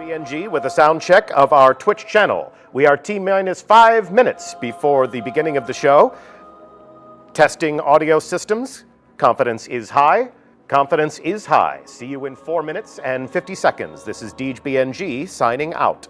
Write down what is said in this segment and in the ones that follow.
DGBNG with a sound check of our Twitch channel. We are T-minus 5 minutes before the beginning of the show. Testing audio systems. Confidence is high. Confidence is high. See you in 4 minutes and 50 seconds. This is DGBNG signing out.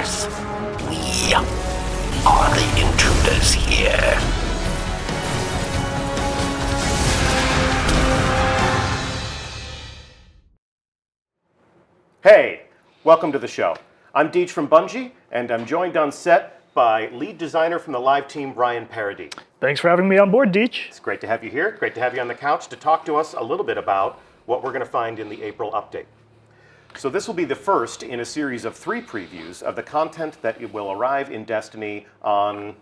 Yes, we are the intruders here. Hey, welcome to the show. I'm Deej from Bungie, and I'm joined on set by lead designer from the live team, Ryan Paradis. Thanks for having me on board, Deej. It's great to have you here. Great to have you on the couch to talk to us a little bit about what we're going to find in the April update. So this will be the first in a series of 3 previews of the content that will arrive in Destiny on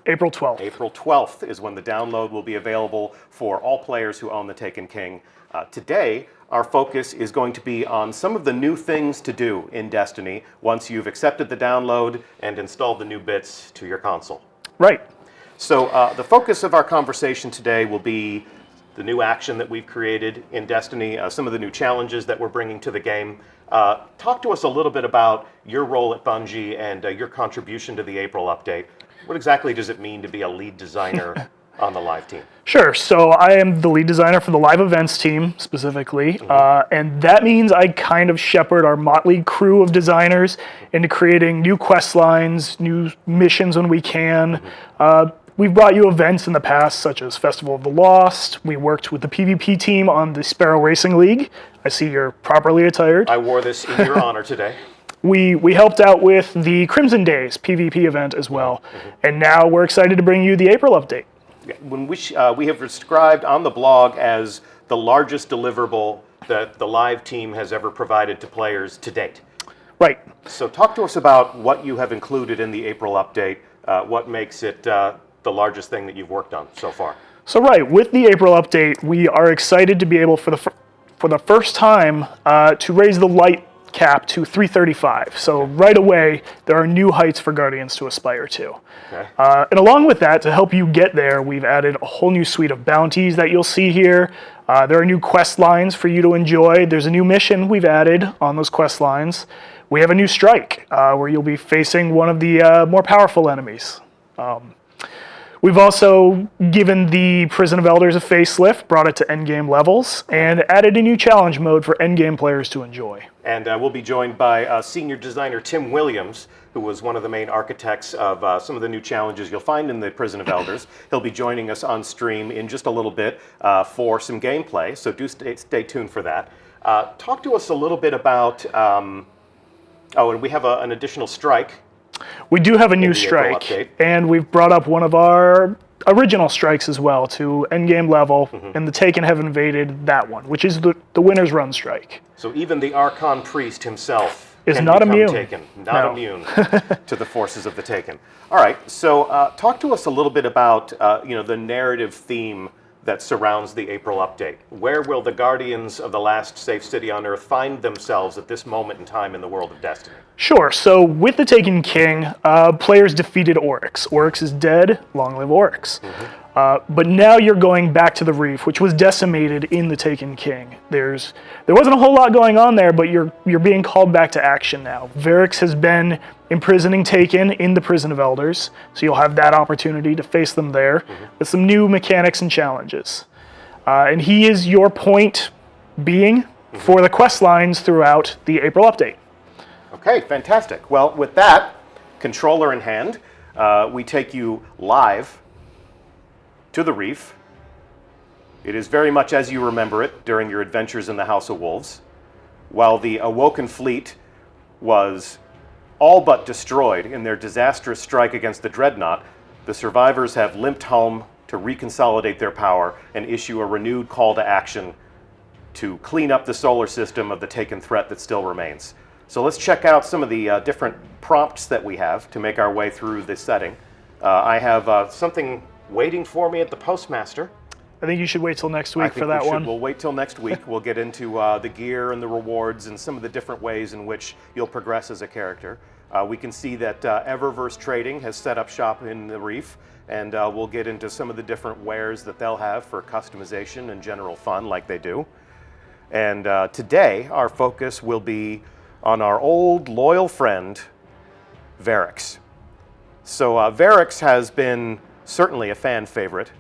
April 12th. April 12th is when the download will be available for all players who own the Taken King. Today, our focus is going to be on some of the new things to do in Destiny once you've accepted the download and installed the new bits to your console. Right. So the focus of our conversation today will be the new action that we've created in Destiny, some of the new challenges that we're bringing to the game. Talk to us a little bit about your role at Bungie and your contribution to the April update. What exactly does it mean to be a lead designer on the live team? Sure. So I am the lead designer for the live events team specifically, and that means I kind of shepherd our motley crew of designers into creating new quest lines, new missions when we can. We've brought you events in the past, such as Festival of the Lost. We worked with the PvP team on the Sparrow Racing League. I see you're properly attired. I wore this in your honor today. We helped out with the Crimson Days PvP event as well, and now we're excited to bring you the April update. When we have described on the blog as the largest deliverable that the live team has ever provided to players to date. Right. So talk to us about what you have included in the April update, what makes it the largest thing that you've worked on so far. So right, with the April update, we are excited to be able for the first time to raise the light cap to 335. So right away, there are new heights for Guardians to aspire to. Okay. And along with that, to help you get there, we've added a whole new suite of bounties that you'll see here. There are new quest lines for you to enjoy. There's a new mission we've added on those quest lines. We have a new strike where you'll be facing one of the more powerful enemies. We've also given the Prison of Elders a facelift, brought it to endgame levels, and added a new challenge mode for endgame players to enjoy. And we'll be joined by senior designer Tim Williams, who was one of the main architects of some of the new challenges you'll find in the Prison of Elders. He'll be joining us on stream in just a little bit for some gameplay, so do stay tuned for that. Talk to us a little bit about, and we have an additional strike. We do have a new strike, and we've brought up one of our original strikes as well to endgame level, and the Taken have invaded that one, which is the winner's run strike. So even the Archon Priest himself is not immune. Not immune to the forces of the Taken. All right, so talk to us a little bit about the narrative theme that surrounds the April update. Where will the Guardians of the last safe city on Earth find themselves at this moment in time in the world of Destiny? Sure. So with the Taken King, players defeated Oryx. Oryx is dead. Long live Oryx. But now you're going back to the Reef, which was decimated in the Taken King. There wasn't a whole lot going on there, but you're being called back to action now. Varix has been imprisoning Taken in the Prison of Elders, so you'll have that opportunity to face them there with some new mechanics and challenges. And he is your point being for the quest lines throughout the April update. Okay, fantastic. Well, with that, controller in hand, we take you live to the Reef. It is very much as you remember it during your adventures in the House of Wolves. While the Awoken fleet was all but destroyed in their disastrous strike against the Dreadnought, the survivors have limped home to reconsolidate their power and issue a renewed call to action to clean up the solar system of the Taken threat that still remains. So let's check out some of the different prompts that we have to make our way through this setting. I have something waiting for me at the Postmaster. I think you should wait till next week for that one. We'll wait till next week. We'll get into the gear and the rewards and some of the different ways in which you'll progress as a character. We can see that Eververse Trading has set up shop in the Reef, and we'll get into some of the different wares that they'll have for customization and general fun like they do. And today, our focus will be on our old loyal friend, Varix. So Varix has been certainly a fan favorite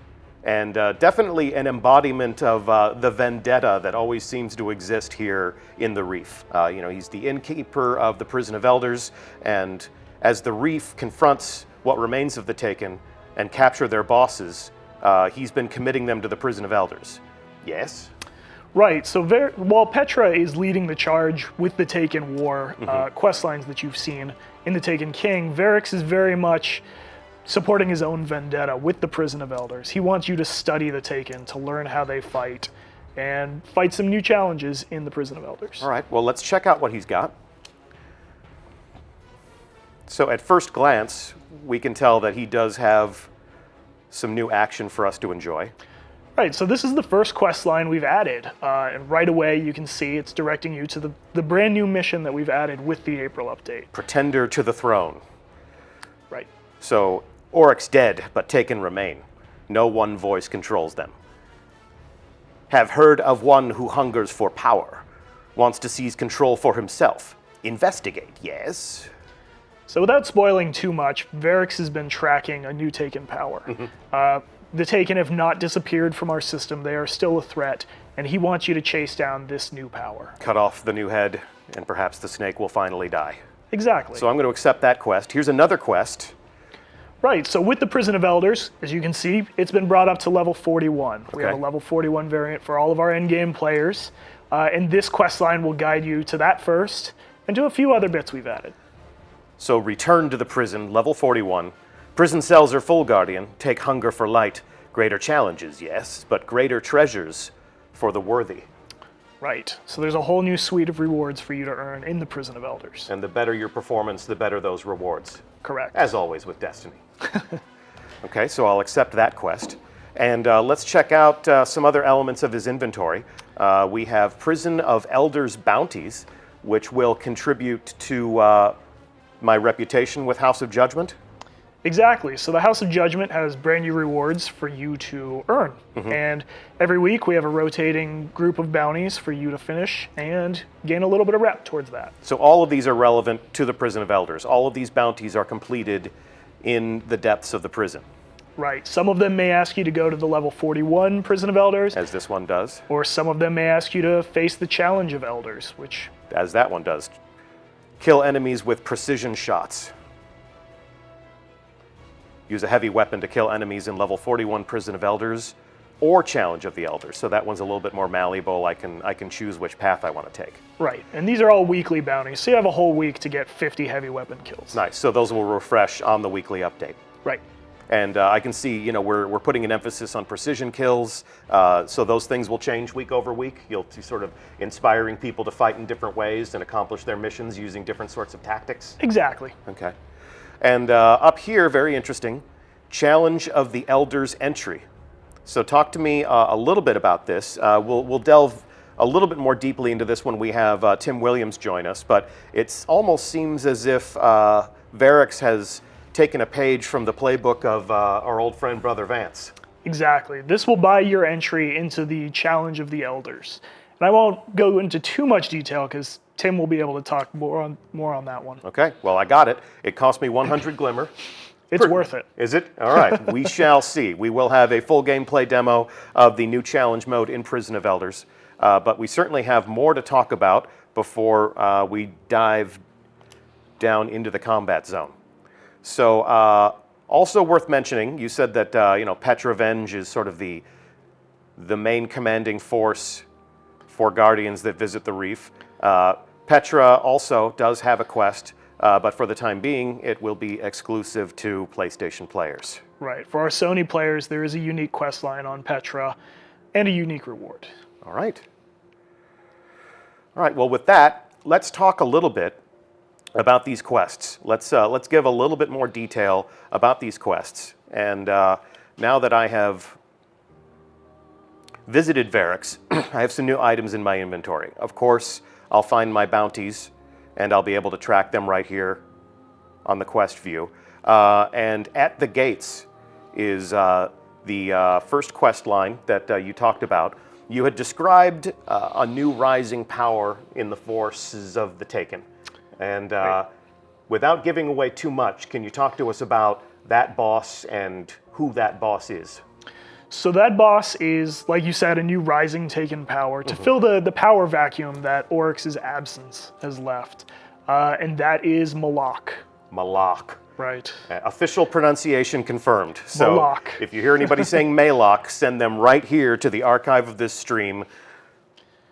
and definitely an embodiment of the vendetta that always seems to exist here in the Reef. He's the innkeeper of the Prison of Elders, and as the Reef confronts what remains of the Taken and capture their bosses, he's been committing them to the Prison of Elders. Yes? Right, so while Petra is leading the charge with the Taken War quest lines that you've seen in the Taken King, Varix is very much supporting his own vendetta with the Prison of Elders. He wants you to study the Taken, to learn how they fight, and fight some new challenges in the Prison of Elders. All right, well, let's check out what he's got. So at first glance, we can tell that he does have some new action for us to enjoy. Right, so this is the first quest line we've added, and right away you can see it's directing you to the brand new mission that we've added with the April update. Pretender to the throne. Right. So, Oryx dead, but Taken remain. No one voice controls them. Have heard of one who hungers for power, wants to seize control for himself. Investigate, yes? So without spoiling too much, Varix has been tracking a new Taken power. The Taken have not disappeared from our system. They are still a threat, and he wants you to chase down this new power. Cut off the new head, and perhaps the snake will finally die. Exactly. So I'm going to accept that quest. Here's another quest. Right, so with the Prison of Elders, as you can see, it's been brought up to level 41. We have a level 41 variant for all of our endgame players, and this quest line will guide you to that first, and to a few other bits we've added. So return to the prison, level 41. Prison cells are full, Guardian. Take hunger for light. Greater challenges, yes, but greater treasures for the worthy. Right, so there's a whole new suite of rewards for you to earn in the Prison of Elders. And the better your performance, the better those rewards. Correct. As always with Destiny. Okay, so I'll accept that quest. And let's check out some other elements of his inventory. We have Prison of Elders bounties, which will contribute to my reputation with House of Judgment. Exactly. So the House of Judgment has brand new rewards for you to earn. And every week we have a rotating group of bounties for you to finish and gain a little bit of rep towards that. So all of these are relevant to the Prison of Elders. All of these bounties are completed in the depths of the prison. Right. Some of them may ask you to go to the level 41 Prison of Elders. As this one does. Or some of them may ask you to face the Challenge of Elders, which... As that one does. Kill enemies with precision shots. Use a heavy weapon to kill enemies in level 41 Prison of Elders or Challenge of the Elders. So that one's a little bit more malleable. I can choose which path I want to take. Right, and these are all weekly bounties, so you have a whole week to get 50 heavy weapon kills. Nice, so those will refresh on the weekly update. Right. And I can see, we're putting an emphasis on precision kills, so those things will change week over week. You'll be sort of inspiring people to fight in different ways and accomplish their missions using different sorts of tactics. Exactly. Okay. And up here, very interesting, Challenge of the Elders entry. So talk to me a little bit about this. We'll delve a little bit more deeply into this when we have Tim Williams join us, but it almost seems as if Varix has taken a page from the playbook of our old friend Brother Vance. Exactly. This will buy your entry into the Challenge of the Elders. And I won't go into too much detail because Tim will be able to talk more on that one. Okay, well, I got it. It cost me 100 Glimmer. It's worth it. Is it? All right, we shall see. We will have a full gameplay demo of the new challenge mode in Prison of Elders, but we certainly have more to talk about before we dive down into the combat zone. So, also worth mentioning, you said that Petra Venge is sort of the main commanding force for Guardians that visit the Reef. Petra also does have a quest, but for the time being, it will be exclusive to PlayStation players. Right. For our Sony players, there is a unique quest line on Petra and a unique reward. All right. All right, well, with that, let's talk a little bit about these quests. Let's give a little bit more detail about these quests. And now that I have visited Varix, I have some new items in my inventory. Of course, I'll find my bounties, and I'll be able to track them right here on the quest view. And at the gates is the first quest line that you talked about. You had described a new rising power in the forces of the Taken. And without giving away too much, can you talk to us about that boss and who that boss is? So that boss is, like you said, a new rising taken power to fill the power vacuum that Oryx's absence has left. And that is Malak. Malak. Right. Official pronunciation confirmed. So Malak. if you hear anybody saying Malak, send them right here to the archive of this stream.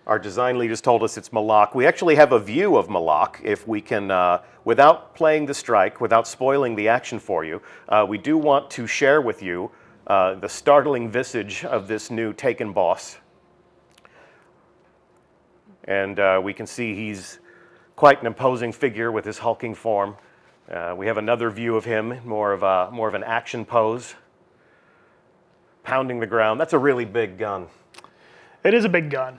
Our design lead has told us it's Malak. We actually have a view of Malak if we can, without playing the strike, without spoiling the action for you, we do want to share with you the startling visage of this new Taken boss. And we can see he's quite an imposing figure with his hulking form. We have another view of him, more of an action pose, pounding the ground. That's a really big gun. It is a big gun.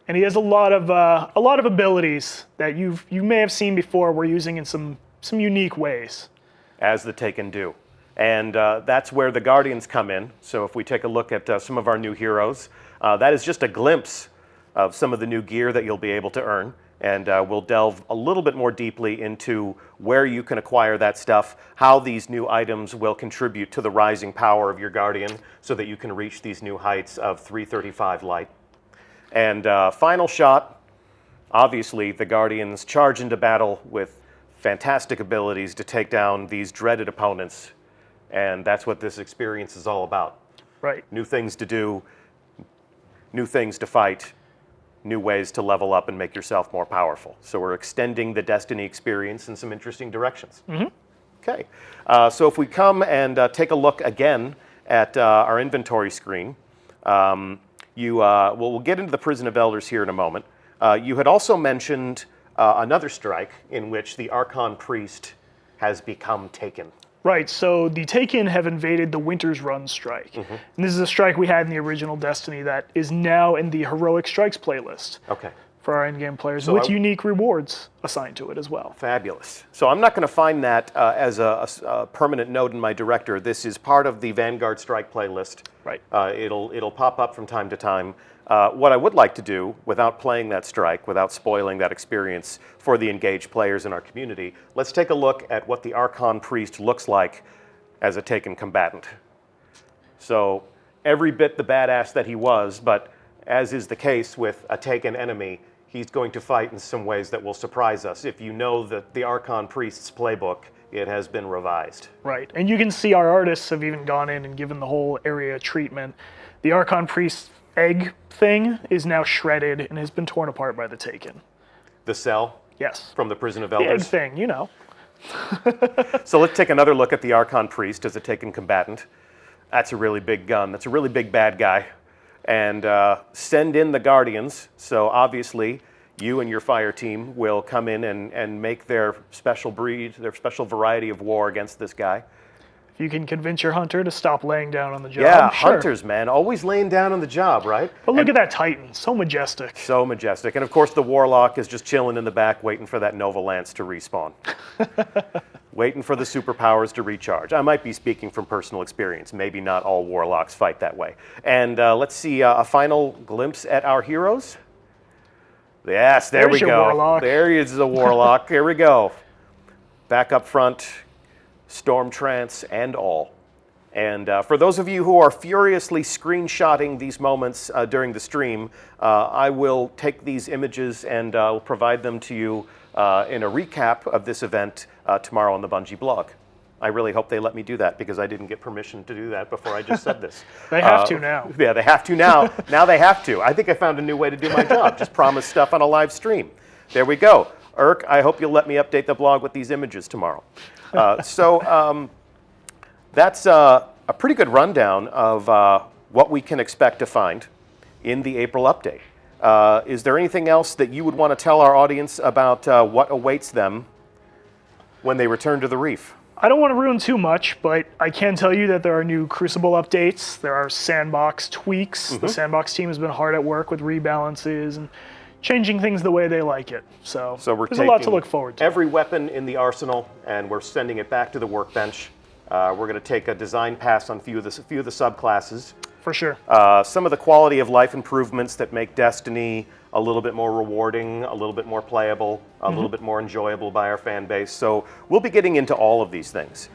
And he has a lot of abilities that you may have seen before we're using in some unique ways. As the Taken do. And that's where the Guardians come in. So if we take a look at some of our new heroes, that is just a glimpse of some of the new gear that you'll be able to earn. And we'll delve a little bit more deeply into where you can acquire that stuff, how these new items will contribute to the rising power of your Guardian so that you can reach these new heights of 335 light. And final shot, obviously the Guardians charge into battle with fantastic abilities to take down these dreaded opponents. And that's what this experience is all about. Right. New things to do, new things to fight, new ways to level up and make yourself more powerful. So we're extending the Destiny experience in some interesting directions. Okay, so if we come and take a look again at our inventory screen, we'll get into the Prison of Elders here in a moment. You had also mentioned another strike in which the Archon Priest has become taken. Right, so the Taken have invaded the Winter's Run strike. And this is a strike we had in the original Destiny that is now in the Heroic Strikes playlist. Okay. For our in-game players, So with unique rewards assigned to it as well. Fabulous. So I'm not going to find that as a permanent note in my director. This is part of the Vanguard Strike playlist. Right. It'll pop up from time to time. What I would like to do, without playing that strike, without spoiling that experience for the engaged players in our community, let's take a look at what the Archon Priest looks like as a Taken combatant. So every bit the badass that he was, but as is the case with a Taken enemy, he's going to fight in some ways that will surprise us. If you know the Archon Priest's playbook, it has been revised. Right, and you can see our artists have even gone in and given the whole area treatment. The Archon Priest's egg thing is now shredded and has been torn apart by the Taken. The cell? Yes. From the Prison of The egg Elders? thing, you know. So let's take another look at the Archon Priest as a Taken combatant. That's a really big gun. That's a really big bad guy. And send in the Guardians. So obviously, you and your fire team will come in and make their special breed, their special variety of war against this guy. If you can convince your hunter to stop laying down on the job, Yeah, sure. hunters, man, always laying down on the job, right? But look at that Titan, so majestic. So majestic. And of course, the Warlock is just chilling in the back, waiting for that Nova Lance to respawn. Waiting for the superpowers to recharge. I might be speaking from personal experience. Maybe not all Warlocks fight that way. And let's see a final glimpse at our heroes. Yes, there There's we your go. Warlock. There is the Warlock. Here we go. Back up front, Storm Trance and all. And for those of you who are furiously screenshotting these moments during the stream, I will take these images and provide them to you in a recap of this event tomorrow on the Bungie blog. I really hope they let me do that because I didn't get permission to do that before I just said this. They have to now. Yeah, they have to now. Now they have to. I think I found a new way to do my job. Just promise stuff on a live stream. There we go. Irk, I hope you'll let me update the blog with these images tomorrow. That's a pretty good rundown of what we can expect to find in the April update. Is there anything else that you would want to tell our audience about what awaits them when they return to the Reef? I don't want to ruin too much, but I can tell you that there are new Crucible updates. There are sandbox tweaks. The sandbox team has been hard at work with rebalances and changing things the way they like it. So we're there's a lot to look forward to. Every weapon in the arsenal, and we're sending it back to the workbench. We're going to take a design pass on a few of the subclasses. For sure. Some of the quality of life improvements that make Destiny a little bit more rewarding, a little bit more playable, a little bit more enjoyable by our fan base. So we'll be getting into all of these things.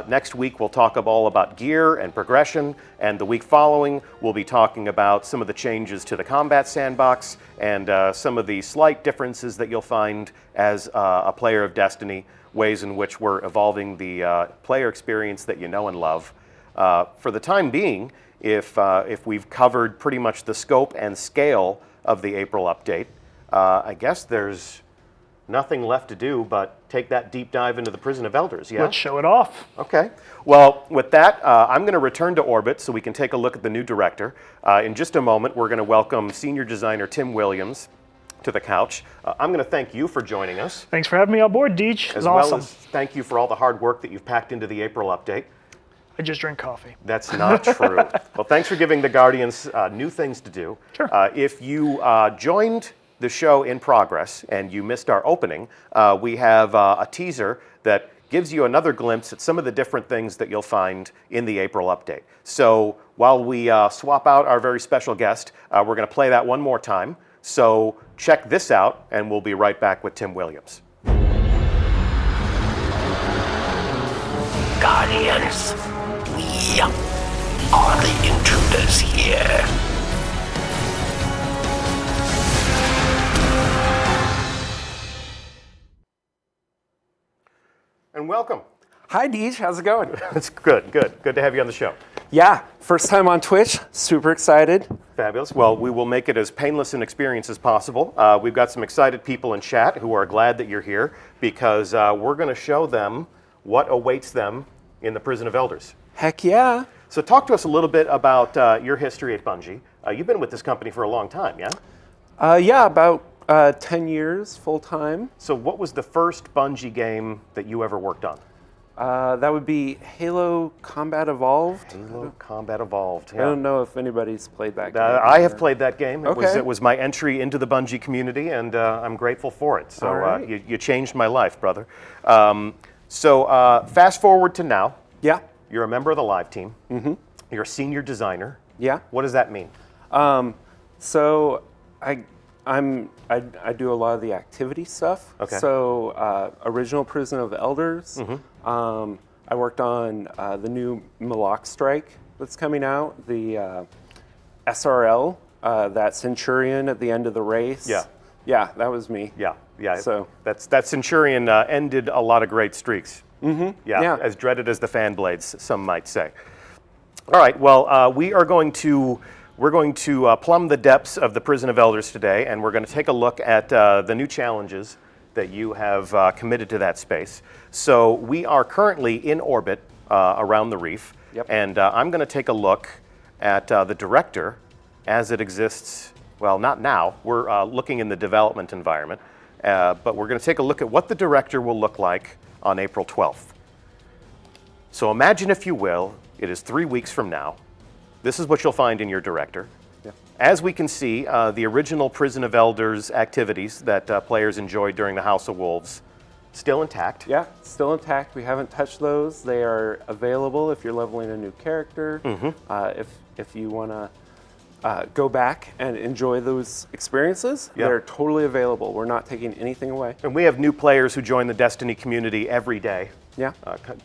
Next week, we'll talk all about gear and progression, and the week following, we'll be talking about some of the changes to the combat sandbox and some of the slight differences that you'll find as a player of Destiny, ways in which we're evolving the player experience that you know and love. For the time being, if we've covered pretty much the scope and scale of the April update, I guess there's nothing left to do but take that deep dive into the Prison of Elders, yeah? Let's show it off. Okay. Well, with that, I'm going to return to orbit so we can take a look at the new director. In just a moment, we're going to welcome senior designer Tim Williams to the couch. I'm going to thank you for joining us. Thanks for having me on board, Deej. It was awesome. Well as thank you for all the hard work that you've packed into the April update. I just drink coffee. That's not true. Well, thanks for giving the Guardians new things to do. Sure. If you joined the show in progress and you missed our opening, we have a teaser that gives you another glimpse at some of the different things that you'll find in the April update. So while we swap out our very special guest, we're going to play that one more time. So check this out, and we'll be right back with Tim Williams. Guardians, we are the intruders here. And welcome. Hi, Deej. How's it going? It's good. Good to have you on the show. Yeah, first time on Twitch. Super excited. Fabulous. Well, we will make it as painless an experience as possible. We've got some excited people in chat who are glad that you're here because we're going to show them what awaits them in the Prison of Elders. Heck yeah. So talk to us a little bit about your history at Bungie. You've been with this company for a long time, yeah? Yeah, about 10 years full time. So what was the first Bungie game that you ever worked on? That would be Halo Combat Evolved. Halo Combat Evolved. I don't know if anybody's played that game. I have played that game. Okay. It was my entry into the Bungie community, and I'm grateful for it. So All right. You changed my life, brother. So fast forward to now. Yeah. You're a member of the live team. Mm-hmm. You're a senior designer. Yeah. What does that mean? So I do a lot of the activity stuff. Okay. So original Prison of Elders. Mm-hmm. I worked on the new Malak Strike that's coming out, the SRL, that Centurion at the end of the race. Yeah. Yeah, that was me. Yeah. So that Centurion ended a lot of great streaks. Mm-hmm. Yeah. As dreaded as the fan blades, some might say. All right. Well, we're going to plumb the depths of the Prison of Elders today, and we're going to take a look at the new challenges that you have committed to that space. So we are currently in orbit around the Reef, Yep. and I'm going to take a look at the director as it exists. Well, not now. We're looking in the development environment, but we're going to take a look at what the director will look like on April 12th. So imagine, if you will, it is 3 weeks from now. This is what you'll find in your director. Yeah. As we can see, the original Prison of Elders activities that players enjoyed during the House of Wolves, still intact. Yeah, still intact. We haven't touched those. They are available if you're leveling a new character. Mm-hmm. If you want to go back and enjoy those experiences, Yeah. they're totally available. We're not taking anything away. And we have new players who join the Destiny community every day. Yeah.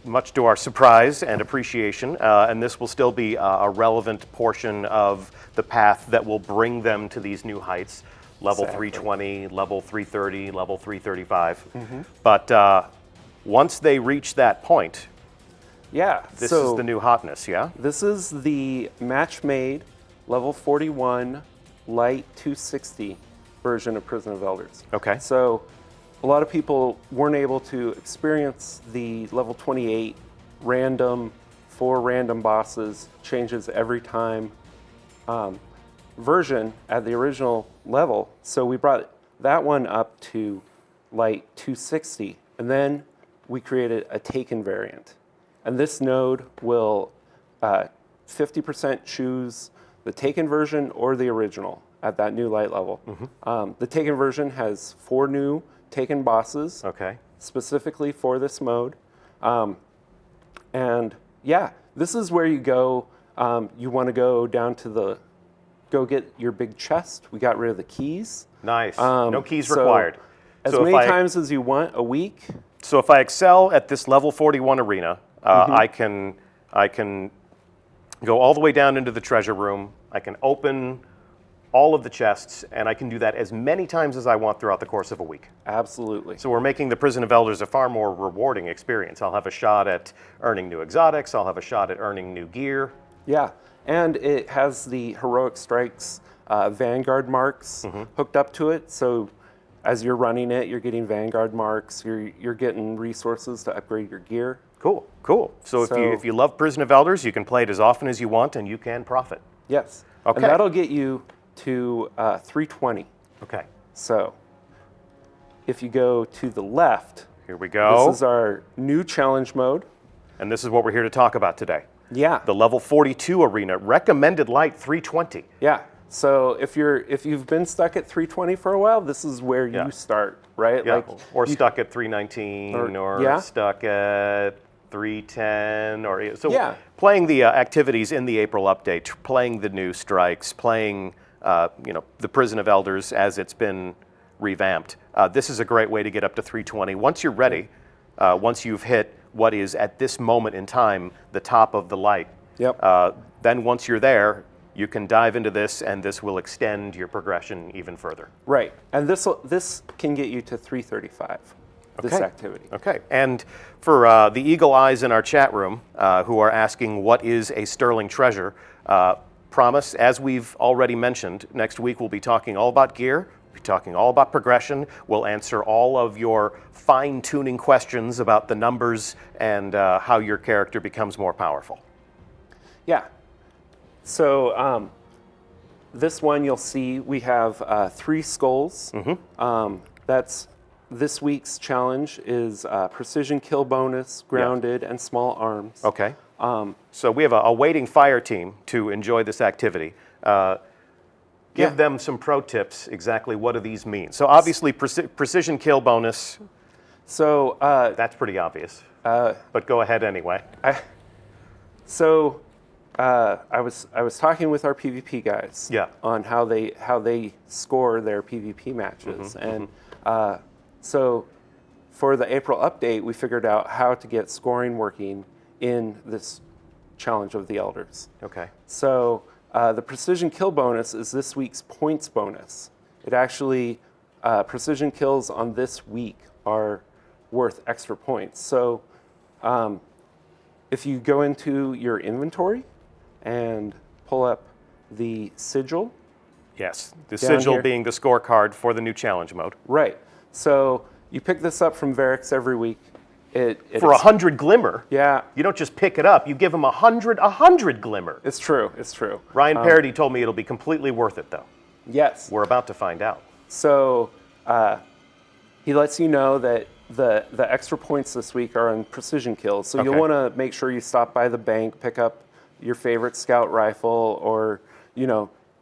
Much to our surprise and appreciation, and this will still be a relevant portion of the path that will bring them to these new heights, level Exactly. 320, level 330, level 335. Mm-hmm. But once they reach that point, Yeah. this so is the new hotness, yeah? this is the match-made level 41 light 260 version of Prison of Elders. Okay. So a lot of people weren't able to experience the level 28 random, 4 random bosses, changes every time version at the original level. So we brought that one up to light 260. And then we created a Taken variant. And this node will 50% choose the Taken version or the original at that new light level. Mm-hmm. The Taken version has 4 new Taken bosses, Okay. specifically for this mode. And yeah, this is where you go. You want to go down to go get your big chest. We got rid of the keys. Nice. No keys so required. As So if many I- times as you want a week. So if I excel at this level 41 arena, I can go all the way down into the treasure room. I can open all of the chests, and I can do that as many times as I want throughout the course of a week. Absolutely. So we're making the Prison of Elders a far more rewarding experience. I'll have a shot at earning new exotics. I'll have a shot at earning new gear. Yeah, and it has the Heroic Strikes Vanguard marks hooked up to it. So as you're running it, you're getting Vanguard marks. You're getting resources to upgrade your gear. Cool, cool. So if you love Prison of Elders, you can play it as often as you want, and you can profit. Yes. Okay. And that'll get you to 320. Okay. So if you go to the left, Here we go. this is our new challenge mode. And this is what we're here to talk about today. Yeah. The level 42 arena, recommended light 320. Yeah. So if you've been stuck at 320 for a while, this is where you start, right? Yeah. Or stuck at 319, or stuck at 310, or so. Playing the activities in the April update, playing the new strikes, playing the Prison of Elders as it's been revamped. This is a great way to get up to 320. Once you're ready, once you've hit what is at this moment in time the top of the light. Yep. Then once you're there, you can dive into this, and this will extend your progression even further. Right, and this can get you to 335. This activity. Okay, and for the eagle eyes in our chat room who are asking what is a sterling treasure, promise, as we've already mentioned, next week we'll be talking all about gear. We'll be talking all about progression. We'll answer all of your fine-tuning questions about the numbers and how your character becomes more powerful. Yeah. So this one you'll see we have 3 skulls. That's this week's challenge is precision kill bonus, grounded, and small arms. Okay. So we have a waiting fire team to enjoy this activity. Give them some pro tips. Exactly what do these mean? So obviously precision kill bonus. So that's pretty obvious. But go ahead anyway. I was talking with our PvP guys on how they score their PvP matches, and so for the April update, we figured out how to get scoring working in this challenge of the Elders. Okay. So the precision kill bonus is this week's points bonus. It actually precision kills on this week are worth extra points. So if you go into your inventory and pull up the sigil. Yes, the sigil here. being the scorecard for the new challenge mode. Right. So you pick this up from Varix every week. For 100 glimmer? Yeah. You don't just pick it up, you give them 100 glimmer. It's true, it's true. Ryan Parody told me it'll be completely worth it, though. Yes. We're about to find out. So he lets you know that the extra points this week are on precision kills. So you'll want to make sure you stop by the bank, pick up your favorite scout rifle, or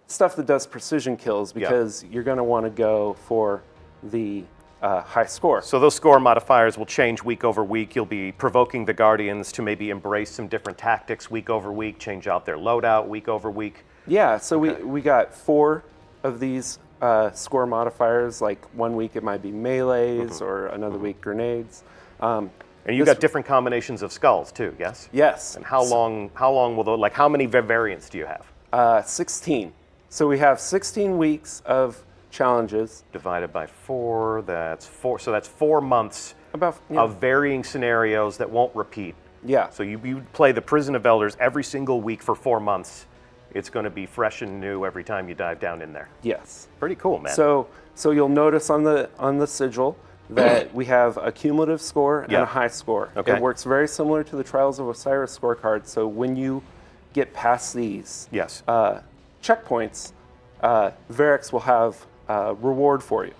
stuff that does precision kills, because you're going to want to go for the high score. So those score modifiers will change week over week. You'll be provoking the Guardians to maybe embrace some different tactics week over week, change out their loadout week over week. Yeah, so we got 4 of these score modifiers. Like one week it might be melees, or another week grenades. And you got different combinations of skulls too, yes? Yes. And how long will those, like how many variants do you have? 16. So we have 16 weeks of challenges. Divided by 4, that's 4. So that's 4 months of varying scenarios that won't repeat. Yeah. So you play the Prison of Elders every single week for 4 months. It's going to be fresh and new every time you dive down in there. Yes. Pretty cool, man. So you'll notice on the sigil that we have a cumulative score and a high score. Okay. It works very similar to the Trials of Osiris scorecard. So when you get past these checkpoints, Varix will have a reward for you.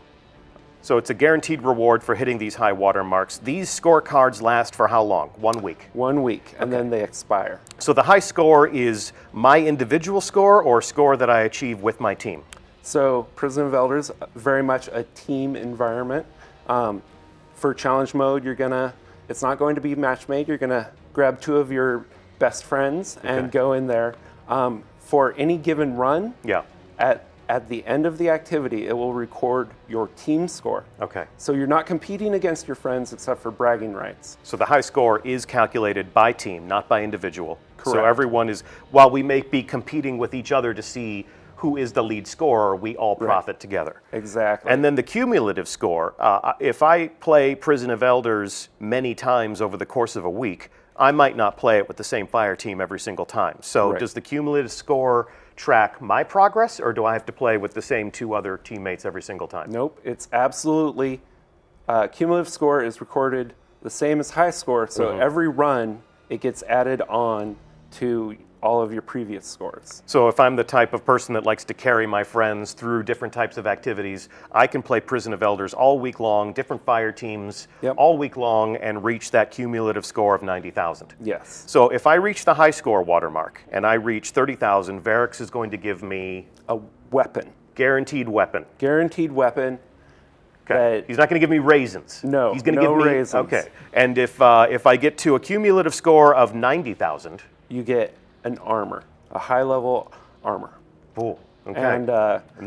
So it's a guaranteed reward for hitting these high water marks. These scorecards last for how long? 1 week? 1 week, and then they expire. So the high score is my individual score or score that I achieve with my team? So Prison of Elders, very much a team environment. For challenge mode, it's not going to be match made. You're gonna grab 2 of your best friends and go in there. For any given run, at the end of the activity, it will record your team score. Okay. So you're not competing against your friends except for bragging rights. So the high score is calculated by team, not by individual. So Correct. everyone is, while we may be competing with each other to see who is the lead scorer, we all profit together. Exactly. And then the cumulative score, if I play Prison of Elders many times over the course of a week, I might not play it with the same fire team every single time. So Right. does the cumulative score track my progress, or do I have to play with the same 2 other teammates every single time? Nope, it's absolutely, cumulative score is recorded the same as high score, so every run, it gets added on to all of your previous scores. So if I'm the type of person that likes to carry my friends through different types of activities, I can play Prison of Elders all week long, different fire teams, Yep. all week long, and reach that cumulative score of 90,000. Yes. So if I reach the high score watermark and I reach 30,000, Varix is going to give me A weapon. guaranteed weapon. Guaranteed weapon. Okay. He's not going to give me raisins. No, He's going to no give me raisins. Okay. And if I get to a cumulative score of 90,000, You get an armor, a high-level armor. cool. Okay. And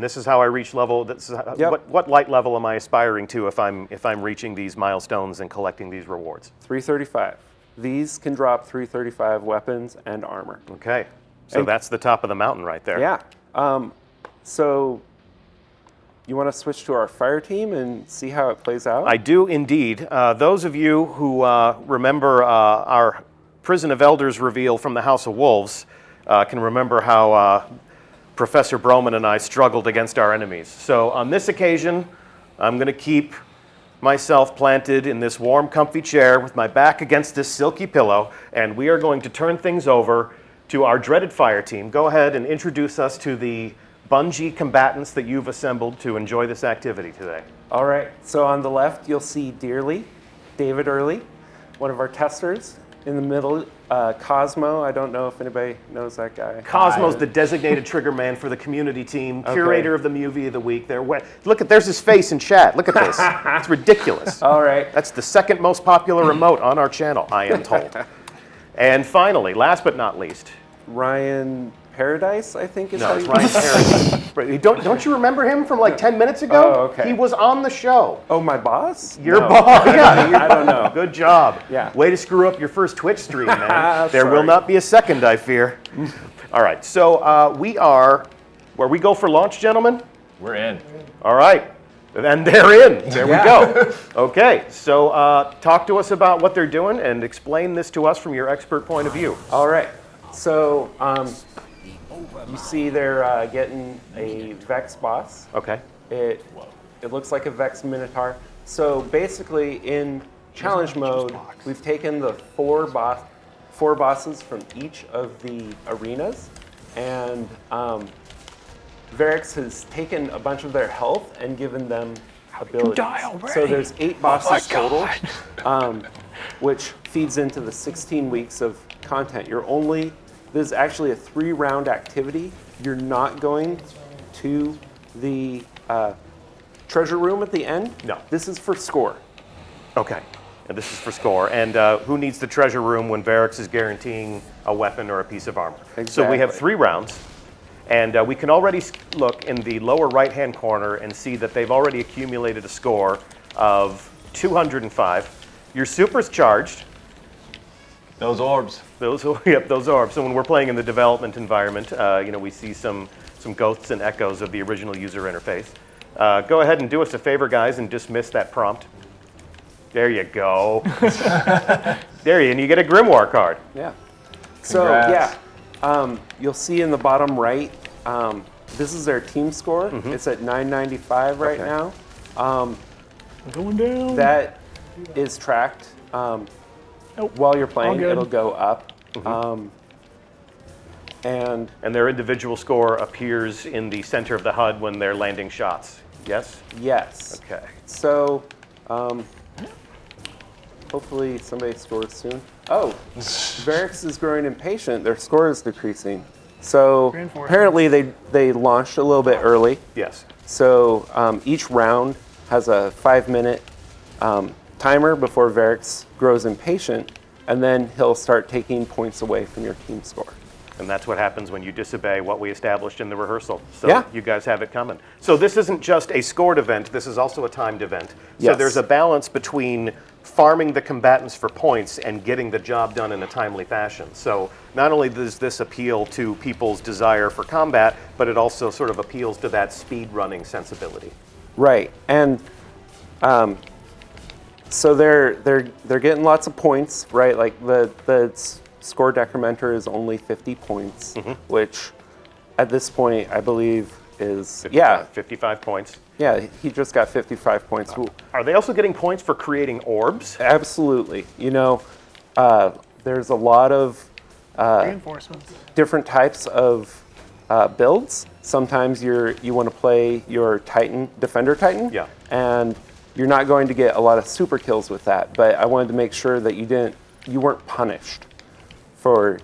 this is how I reach level. This is how, Yep. what light level am I aspiring to if I'm reaching these milestones and collecting these rewards? 335. These can drop 335 weapons and armor. Okay. So that's the top of the mountain right there. Yeah. So you want to switch to our fire team and see how it plays out? I do indeed. Those of you who remember our Prison of Elders reveal from the House of Wolves can remember how Professor Broman and I struggled against our enemies. So on this occasion, I'm going to keep myself planted in this warm, comfy chair with my back against this silky pillow, and we are going to turn things over to our dreaded fire team. Go ahead and introduce us to the Bungie combatants that you've assembled to enjoy this activity today. All right. So on the left, you'll see Dearly, David Early, one of our testers. In the middle, Cosmo. I don't know if anybody knows that guy. Cosmo's the designated trigger man for the community team, curator of the movie of the week. There's his face in chat. Look at this. It's ridiculous. All right. That's the second most popular remote on our channel, I am told. And finally, last but not least, Ryan Paradise, I think is no, how it's you Ryan Perry. Don't you remember him from like 10 minutes ago? Oh, okay. He was on the show. Oh, my boss? Your No. boss. Yeah, I don't know. Good job. Yeah. Way to screw up your first Twitch stream, man. There will Sorry. not be a second, I fear. All right, so we are where we go for launch, gentlemen. We're in. All right. And they're in. There we go. Okay, so talk to us about what they're doing and explain this to us from your expert point of view. All right. So you see they're getting a Vex boss. Okay. It looks like a Vex Minotaur. So basically, in challenge mode, we've taken the four bosses from each of the arenas, and Varix has taken a bunch of their health and given them abilities. die already? So there's 8 bosses total, which feeds into the 16 weeks of content. This is actually a 3-round activity. You're not going to the treasure room at the end. No. This is for score. Okay. And this is for score. And who needs the treasure room when Varix is guaranteeing a weapon or a piece of armor? So we have Exactly. 3 rounds. And we can already look in the lower right-hand corner and see that they've already accumulated a score of 205. Your super's charged. Those orbs. Those orbs. So when we're playing in the development environment, we see some ghosts and echoes of the original user interface. Go ahead and do us a favor, guys, and dismiss that prompt. There you go. And you get a Grimoire card. Yeah. So Congrats. you'll see in the bottom right, this is their team score. It's at 995 right Okay. now. Going down. That is tracked. While you're playing, good. it'll go up. And And their individual score appears in the center of the HUD when they're landing shots. Yes? yes. Okay. So hopefully somebody scores soon. Oh, Varix is growing impatient. Their score is decreasing. So Reinforcements. apparently they launched a little bit early. Yes. So each round has a 5-minute timer before Varix grows impatient, and then he'll start taking points away from your team score. And that's what happens when you disobey what we established in the rehearsal. So Yeah. you guys have it coming. So this isn't just a scored event, this is also a timed event. So Yes. there's a balance between farming the combatants for points and getting the job done in a timely fashion. So not only does this appeal to people's desire for combat, but it also sort of appeals to that speed running sensibility. Right, and so they're getting lots of points, right? Like the score decrementer is only 50 points, which at this point I believe is 55 points. yeah, he just got 55 points. Are they also getting points for creating orbs? Absolutely, you know, there's a lot of Reinforcements. different types of builds. Sometimes you want to play your Titan, Defender Titan, Yeah. and you're not going to get a lot of super kills with that. But I wanted to make sure that you weren't punished for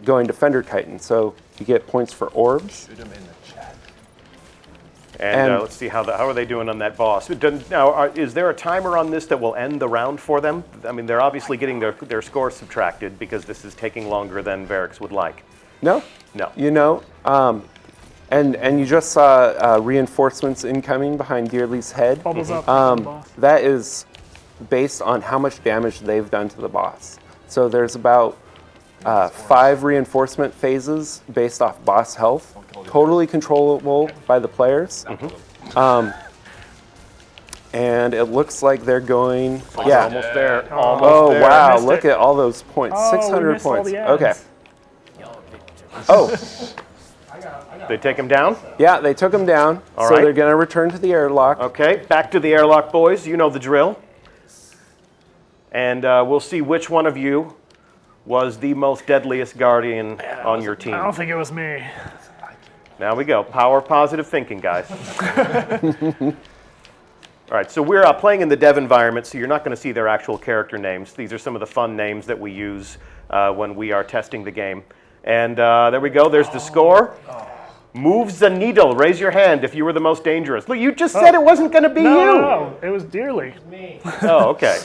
going Defender Titan. So you get points for orbs. Shoot him in the chat. And And- let's see how are they doing on that boss. Now, is there a timer on this that will end the round for them? I mean, they're obviously getting their score subtracted because this is taking longer than Varix would like. No, No. you know, and you just saw reinforcements incoming behind Dearly's head. Bubbles up. Boss. That is based on how much damage they've done to the boss. So there's about 5 reinforcement phases based off boss health, totally controllable by the players. And it looks like they're going, yeah. Almost there. Almost Oh there. wow! Missed Look it. at all those points. Oh, we 600 missed all points. the ads. Okay. Oh, They take him down? yeah, they took him down. All So right. they're going to return to the airlock. Okay, back to the airlock, boys. You know the drill. And we'll see which one of you was the most deadliest guardian on your team. I don't think it was me. Now we go. Power of positive thinking, guys. All right, so we're playing in the dev environment, so you're not going to see their actual character names. These are some of the fun names that we use when we are testing the game. And there we go. There's the score. Moves the needle. Raise your hand if you were the most dangerous. Look, you just said it wasn't going to be No, you. no, it was Dearly. Oh, okay.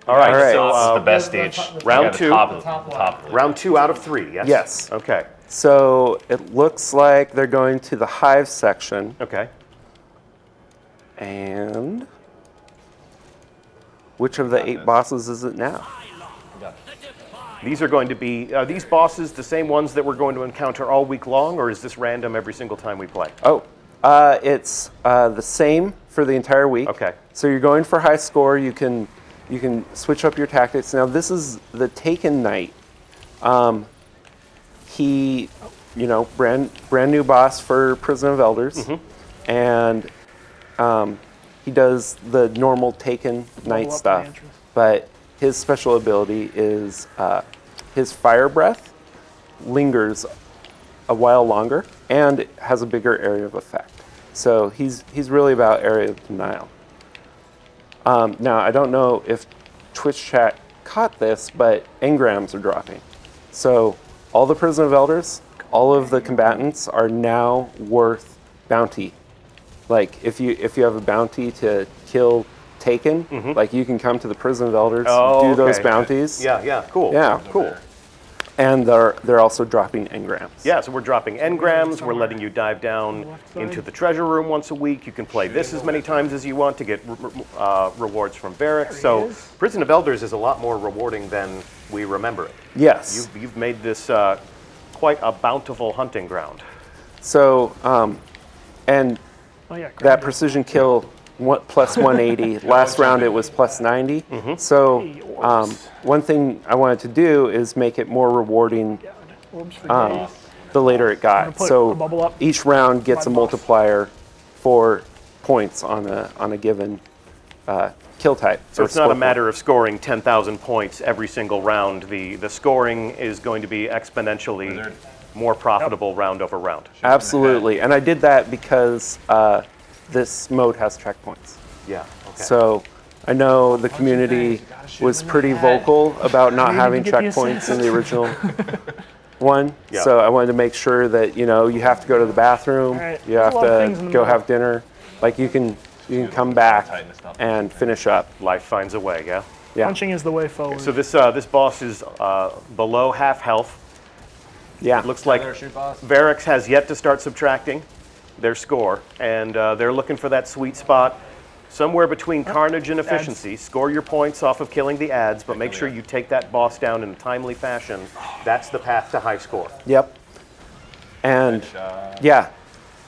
All right, All right. so This is the best stage. round Yeah, the two. Top of the top. round 2 out of 3, yes? Yes. Okay, So it looks like they're going to the hive section. okay. And which of the 8 bosses is it now? These are going to be, are these bosses the same ones that we're going to encounter all week long, or is this random every single time we play? Oh, it's the same for the entire week. Okay. So you're going for high score. You can switch up your tactics. Now this is the Taken Knight. He, you know, brand new boss for Prison of Elders, and he does the normal Taken Knight up the stuff, entrance. but his special ability is his fire breath lingers a while longer and has a bigger area of effect. So he's really about area of denial. Now I don't know if Twitch chat caught this, but engrams are dropping. So all the Prison of Elders, all of the combatants are now worth bounty. Like if you have a bounty to kill Taken, like you can come to the Prison of Elders, do those okay. bounties. Yeah, cool. Yeah. Cool. And they're also dropping engrams. Yeah, so we're dropping engrams. We're letting you dive down into the treasure room once a week. You can play this as many times as you want to get rewards from Varix. So Prison of Elders is a lot more rewarding than we remember it. Yes. You've made this quite a bountiful hunting ground. So, and Oh yeah, that precision kill plus 180. Last round it was plus 90. So one thing I wanted to do is make it more rewarding Orbs for days. the later it got. put a So bubble up each round gets a my boss. multiplier for points on a given kill type. So or it's not a skill matter of scoring 10,000 points every single round. The scoring is going to be exponentially more profitable round over round. point. Absolutely. And I did that because this mode has checkpoints. Yeah. Okay. So I know the community was pretty vocal about not having get the checkpoints in the original one. Yeah. So I wanted to make sure that you have to go to the bathroom, right. you have There's a lot of things in to the go middle. have dinner. Like you can come back and finish up. Life finds a way. Yeah. Yeah. Punching is the way forward. So this boss is below half health. Yeah. It looks like There, shoot boss. Varix has yet to start subtracting their score, and they're looking for that sweet spot somewhere between carnage and efficiency. Score your points off of killing the ads, but make sure you take that boss down in a timely fashion. That's the path to high score. Yep. And yeah,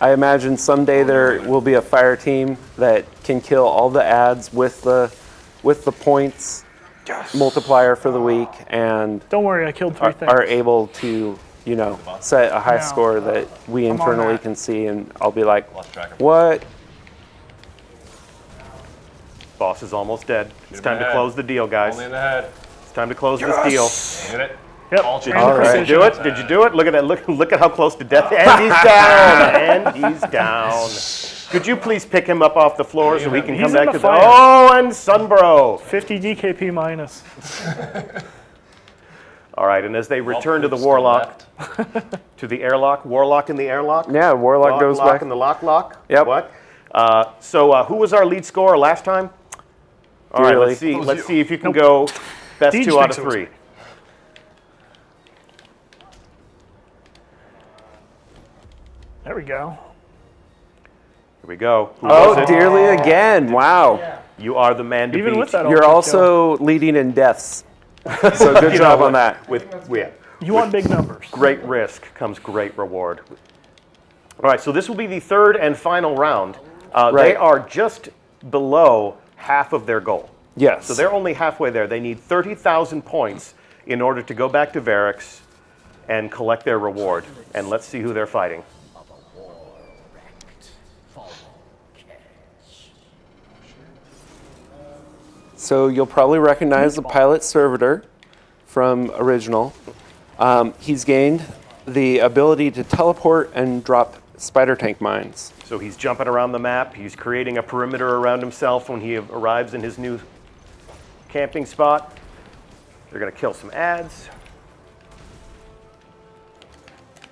I imagine someday there will be a fire team that can kill all the ads with the points multiplier for the week, and Don't worry, I killed 3 things. are able to, you know, set a high No. score that we on internally that. can see, and I'll be like, Lost track of what? Boss is almost dead. It's Shoot time him to in the close the deal, guys. Only in the head. It's time to close this deal. Hit it. Yep. All and cheap. the All right. Did you precision. do it? Did you do it? Look at that. Look at how close to death. And he's down. And he's down. Could you please pick him up off the floor so we can He's come in back the to the... fire. Oh, and Sunbro. 50 DKP minus. All right, and as they return to the Still warlock, left. to the airlock, warlock in the airlock? Yeah, Warlock Lock, goes lock back. in the lock? Yep. What? So who was our lead scorer last time? All right, Really? let's see. That was Let's you. see if you can go best Deej 2 out thinks of it was 3. me. There we go. Here we go. Who was Oh, it? dearly again. Wow. You are the man to Even beat. with that, You're ultimate also leading in deaths. So good You job know, on that. Yeah. kill. You want big numbers. Great risk comes great reward. All right, so this will be the third and final round. They Right. are just below half of their goal. Yes. So they're only halfway there. They need 30,000 points in order to go back to Varix and collect their reward. And let's see who they're fighting. So you'll probably recognize the pilot servitor from original. He's gained the ability to teleport and drop spider tank mines. So he's jumping around the map. He's creating a perimeter around himself when he arrives in his new camping spot. They're going to kill some ads.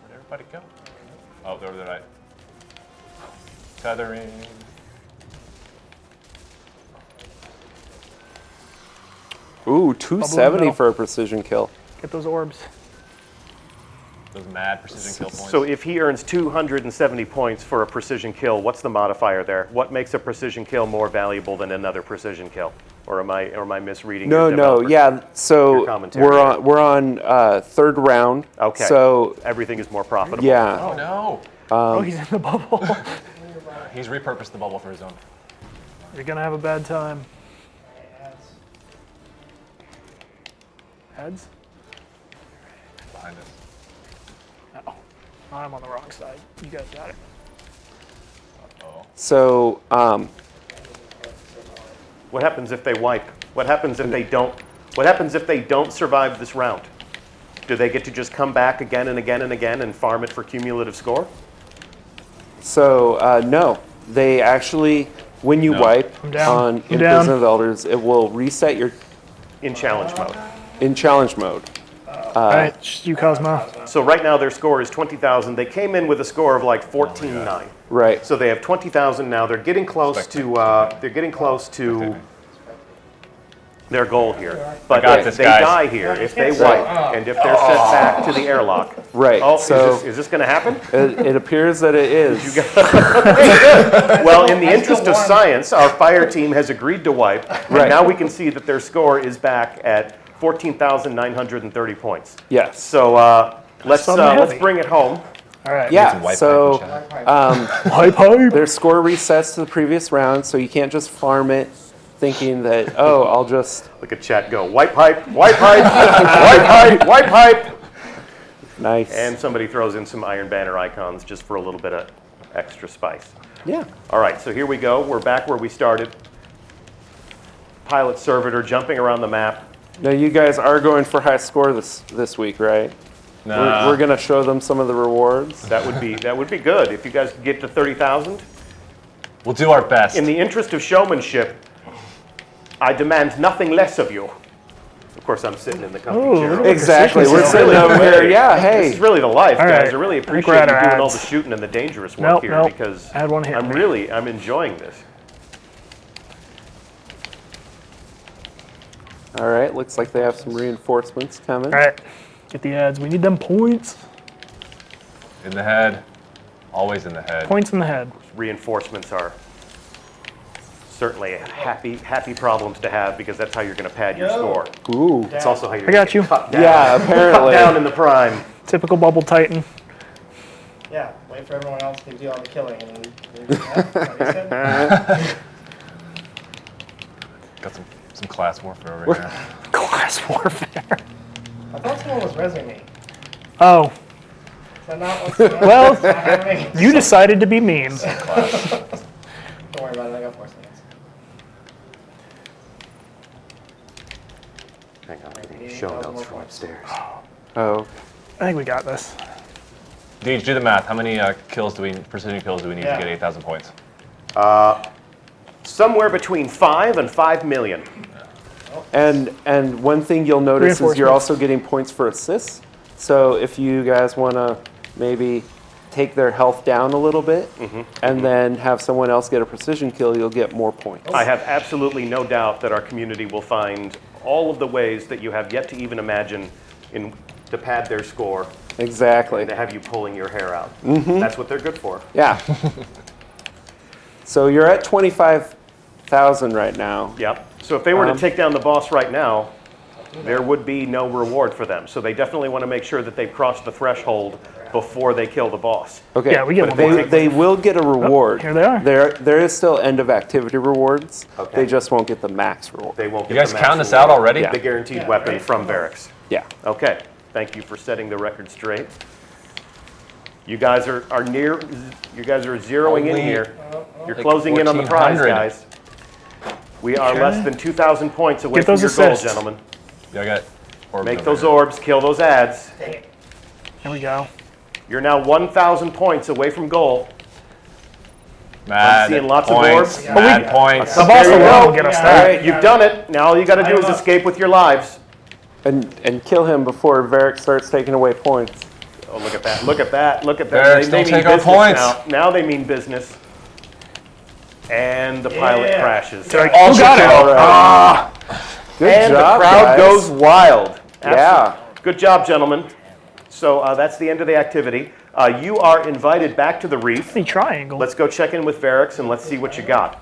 Where'd everybody go? Oh, they're right. Tethering. Ooh, 270 middle. for a precision kill. Get those orbs. Those mad precision kill points. So if he earns 270 points for a precision kill, what's the modifier there? What makes a precision kill more valuable than another precision kill? Or am I misreading? No, your no, developer? yeah. Your So commentary. we're on third round. Okay. So Everything is more profitable. yeah, Oh no! Oh, he's in the bubble. He's repurposed the bubble for his own. You're gonna have a bad time. Heads? Behind us. Oh, I'm on the wrong side. You guys got it. so What happens if they wipe? What happens if they don't? What happens if they don't survive this round? Do they get to just come back again and again and again and farm it for cumulative score? no, they actually, when you wipe I'm down. on I'm down. Imprison of Elders, it will reset your In challenge mode. in challenge mode. All right, just you, Cosmo. So right now their score is 20,000. They came in with a score of like 14.9. Right. So they have 20,000 now. They're getting close to their goal here. But got if this, they guys. die here, if they wipe, and if they're sent back to the airlock. Right. Oh, so is this going to happen? it appears that it is. Well, in the interest of science, our fire team has agreed to wipe. Right. And now we can see that their score is back at 14,930 points. Yes. So let's something heavy. bring it home. All right. Yeah. White So Pipe, pipe. their score resets to the previous round, so you can't just farm it thinking that, oh, I'll just Look at chat go. White pipe, white pipe, white pipe, white pipe. nice. And somebody throws in some Iron Banner icons just for a little bit of extra spice. yeah. All right, so here we go. We're back where we started. Pilot servitor jumping around the map. Now you guys are going for high score this week, right? Nah. We're gonna show them some of the rewards. That would be good if you guys could get to 30,000. We'll do our best. In the interest of showmanship, I demand nothing less of you. Of course, I'm sitting in the comfy Ooh, chair. look at Exactly. This We're is sitting really over the here. way. Yeah. This is Hey. really the life, All guys. right. I really I think appreciate we're you at our doing all ads. the shooting and the dangerous work Nope, here nope. because I had one hit me. I'm enjoying this. All right, looks like they have some reinforcements coming. All right, get the ads. We need them points. In the head. Always in the head. Points in the head. Reinforcements are certainly happy problems to have because that's how you're going to pad your score. Ooh. It's also how you're I got you. cut down. Yeah, Cut apparently. down in the prime. Typical bubble titan. Yeah, wait for everyone else to do all the killing. And then, like I said. Got some class warfare over here. Class warfare. I thought someone was resing me. Oh, Is that not what's going on? Well, It's not happening. you decided to be mean. Don't worry about it, I got 4 seconds. Hang on, I'm getting show notes from upstairs. Oh, I think we got this. Deej, do the math. How many precision kills do we need to get 8,000 points? Somewhere between 5 and 5 million. and one thing you'll notice is you're Reinforcements. also getting points for assists. So if you guys want to maybe take their health down a little bit and then have someone else get a precision kill, you'll get more points. I have absolutely no doubt that our community will find all of the ways that you have yet to even imagine to pad their score Exactly. and to have you pulling your hair out. That's what they're good for. Yeah. So you're at 25,000 right now. Yep. So if they were to take down the boss right now, there would be no reward for them. So they definitely want to make sure that they've crossed the threshold before they kill the boss. Okay. Yeah, we get but one more. they will get a reward. here they are. There is still end of activity rewards. Okay. They just won't get the max reward. They won't get You guys the max count this reward. out already? Yeah. The guaranteed weapon from Barracks. Yeah. Okay. Thank you for setting the record straight. You guys are zeroing in Only here. You're like closing in on the prize, 1,400. guys. We are less than 2,000 points away Get from those your goal, assists. gentlemen. Yeah, I got orbs Make over those here. orbs, kill those ads. Here we go. You're now 1,000 points away from goal. Mad seeing lots of points. orbs. Mad points. The boss There you alone go. will get us All that. right, you've done it. Now all you got to do is escape with your lives. And kill him before Varric starts taking away points. Oh, look at that! Look at that! Look at that! Barracks, don't mean take our business points. now. Now they mean business. And the pilot crashes. Oh, got it. All right. Good And job, the crowd guys. goes wild. Yeah. Good job, gentlemen. So that's the end of the activity. You are invited back to the Reef. The triangle. Let's go check in with Varrics and let's see what you got.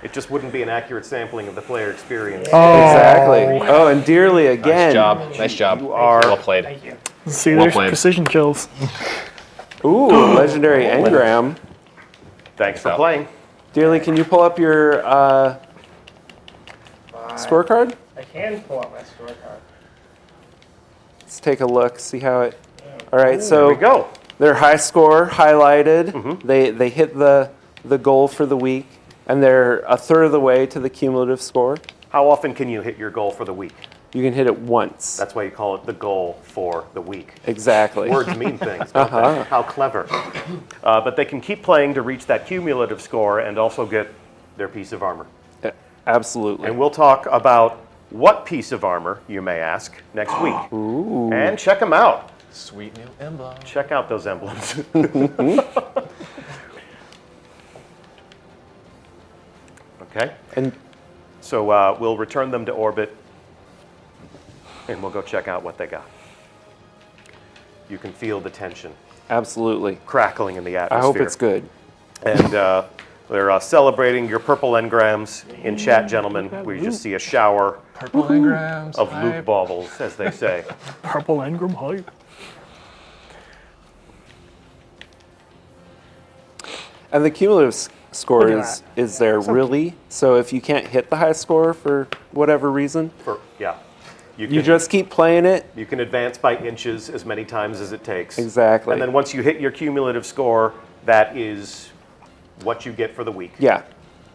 It just wouldn't be an accurate sampling of the player experience. Exactly. Oh, and Dearly again. Nice job. Nice job. You are- well played. See, Well there's played. precision kills. Ooh, legendary engram. Thanks for So- playing. Dearly, can you pull up your scorecard? I can pull up my scorecard. Let's take a look, see how it. All right, There so we go. their high score highlighted. They hit the goal for the week, and they're a third of the way to the cumulative score. How often can you hit your goal for the week? You can hit it once. That's why you call it the goal for the week. Exactly. Words mean things, don't they? How clever. But they can keep playing to reach that cumulative score and also get their piece of armor. Yeah, absolutely. And we'll talk about what piece of armor, you may ask, next week. Ooh. And check them out. Sweet new emblem. Check out those emblems. Okay. And So we'll return them to orbit, and we'll go check out what they got. You can feel the tension absolutely. crackling in the I atmosphere. hope it's good. And they're celebrating your purple engrams in chat, gentlemen. We just see a shower Purple engrams. of hype. loot baubles, as they say. Purple engram hype. And the cumulative score Look at is there really. So if you can't hit the high score for whatever reason, Yeah. you just keep playing it. You can advance by inches as many times as it takes. Exactly. And then once you hit your cumulative score, that is what you get for the week. Yeah,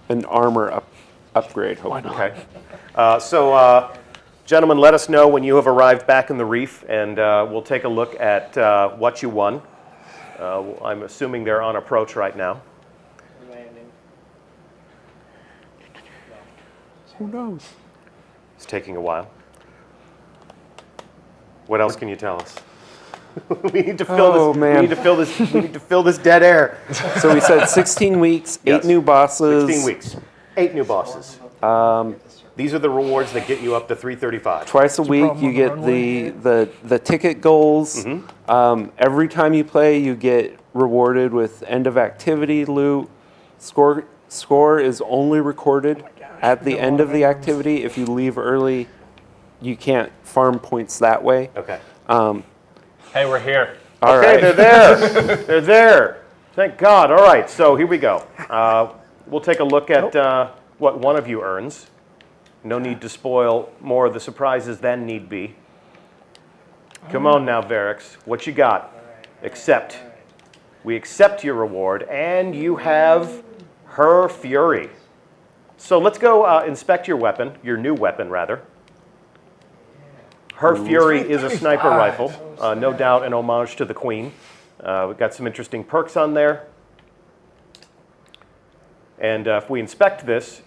an armor upgrade, hopefully. Okay. Gentlemen, let us know when you have arrived back in the Reef, and we'll take a look at what you won. I'm assuming they're on approach right now. Landing. Who knows? It's taking a while. What else can you tell us? We need to fill Oh, this. man. We need to fill this. We need to fill this dead air. So we said 16 weeks, 8 Yes. new bosses. 16 weeks, 8 new bosses. These are the rewards that get you up to 335. Twice a week, problem you on the get the ticket goals. Every time you play, you get rewarded with end of activity loot. Score is only recorded at the end of the activity. If you leave early, you can't farm points that way. Okay. Hey, we're here. All Okay, right. they're there. They're there. Thank God. All right, so here we go. We'll take a look at what one of you earns. No need to spoil more of the surprises than need be. Come on now, Varix. What you got? Accept. We accept your reward, and you have Her Fury. So let's go inspect your weapon, your new weapon, rather. Her Fury is a sniper rifle, no doubt an homage to the Queen. We've got some interesting perks on there. And if we inspect this,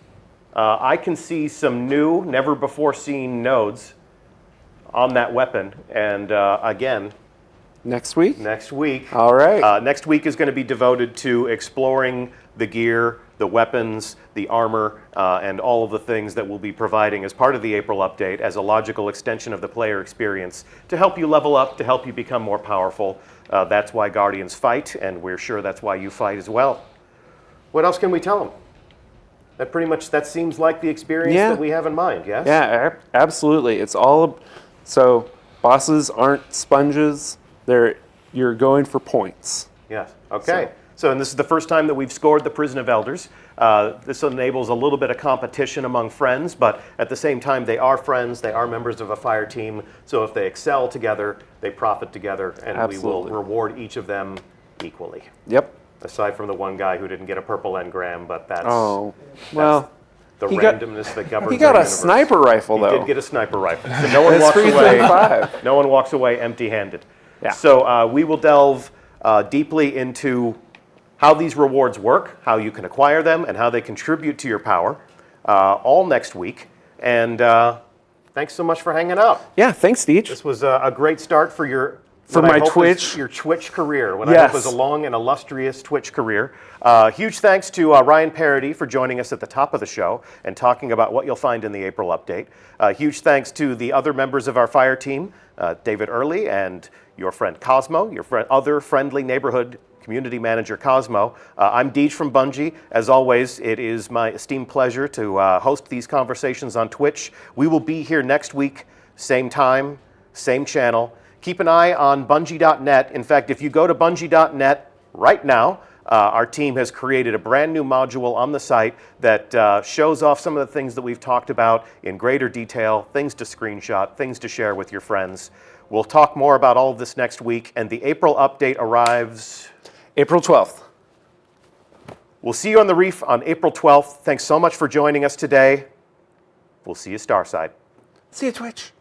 I can see some new, never-before-seen nodes on that weapon. And again, Next week? next week. All right. Next week is going to be devoted to exploring the gear, the weapons, the armor, and all of the things that we'll be providing as part of the April update as a logical extension of the player experience to help you level up, to help you become more powerful. That's why Guardians fight, and we're sure that's why you fight as well. What else can we tell them? That seems like the experience Yeah. that we have in mind, yes? Yeah, absolutely. It's all so bosses aren't sponges. You're going for points. Yes. Okay. So, and this is the first time that we've scored the Prison of Elders. This enables a little bit of competition among friends, but at the same time, they are friends. They are members of a fire team. So if they excel together, they profit together, and Absolutely. we will reward each of them equally. Yep. Aside from the one guy who didn't get a purple engram, but that's Oh, well, the he got- randomness that governs. he got our a universe. sniper rifle He though. did get a sniper rifle, so no one That's walks away. 335. No one walks away empty-handed. Yeah. So we will delve deeply into how these rewards work, how you can acquire them, and how they contribute to your power, all next week. And thanks so much for hanging out. Yeah, thanks, Deej. This was a great start for your For what I my hope Twitch. is your Twitch career. What I hope Yes. is a long and illustrious Twitch career. Huge thanks to Ryan Parody for joining us at the top of the show and talking about what you'll find in the April update. Huge thanks to the other members of our fire team, David Early and your friend Cosmo, your other friendly neighborhood community manager Cosmo. I'm Deej from Bungie. As always, it is my esteemed pleasure to host these conversations on Twitch. We will be here next week, same time, same channel. Keep an eye on Bungie.net. In fact, if you go to Bungie.net right now, our team has created a brand new module on the site that shows off some of the things that we've talked about in greater detail, things to screenshot, things to share with your friends. We'll talk more about all of this next week, and the April update arrives April 12th. We'll see you on the Reef on April 12th. Thanks so much for joining us today. We'll see you Starside. See you, Twitch.